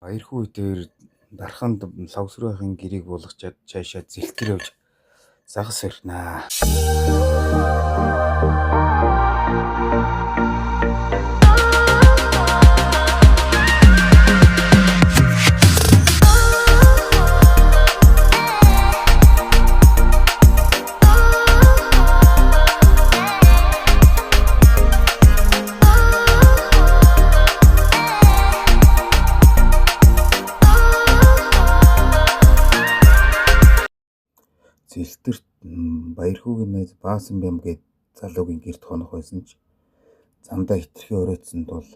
Баяр хүү дээр дарханд лавсрын гэрийг буулгачаад цаашаа зэлтэр явж загас өрнаа. Зэлтэрт баяр хүүгийн найз Баасан бям гээд залуугийн гэрт хонох байсан ч замдаа хитрхи оройтсон тул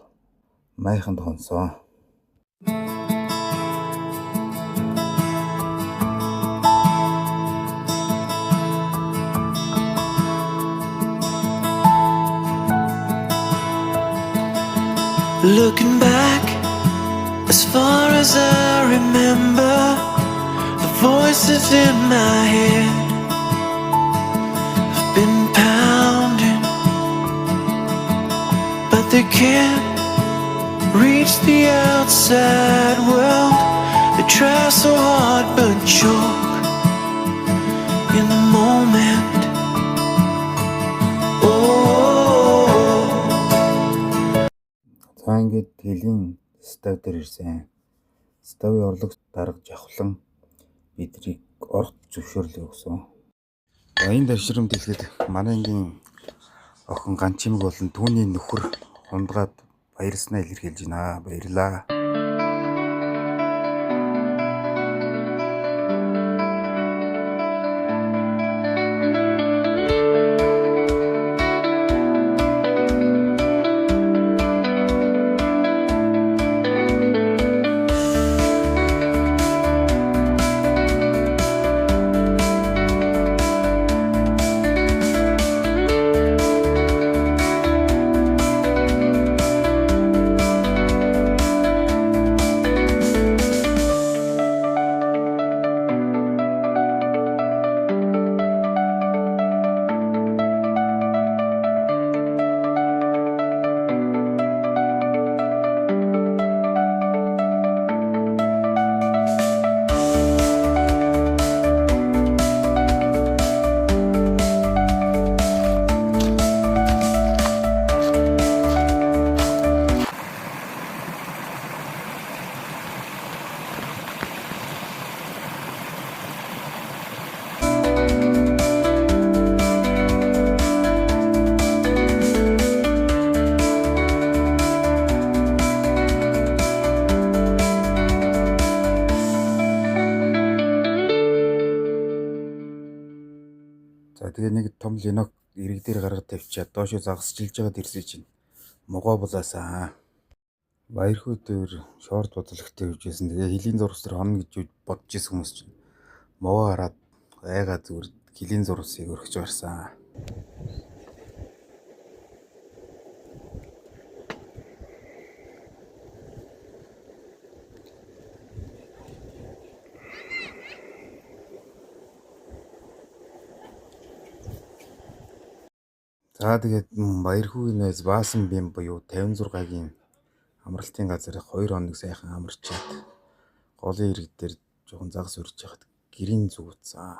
майханд хонсон. Looking back, as far as I remember, the voices in my head have been pounding, but they can't reach the outside world. They try so hard but choke in the moment. За ингээд тэлийн став дээр ирсэн. Ставын орлогч дарга жавхлан бидрийг орох зөвшөөрлөө өгсөн. Энэ даршрамд хэлгээд манай ангийн охин Ганчимэг болон түүний нөхөр хундгаад баярлснаа илэрхийлж байна. Баярлаа. За тэгээ нэг том линок ирэг дээр гаргаж тавьчаад доошоо загасжилж байгаад ирсэн чинь могоо булаасаа. Баяр хүү дээр шорт бодлогтой явжсэн. Тэгээ хилийн зурс дээр хонно гэж бодож исэн хүмүүс чинь могоо хараад айгаа зүгээр хилийн зурсыг өргөж барсан. За тэгээд баяр хүүгийн найз Баасан бям буюу 56-гийн амралтын газар 2 хоног сайхан амарчаад голын ирэг дээр жоохон загас өрж яхад гэрийн зүг утсан.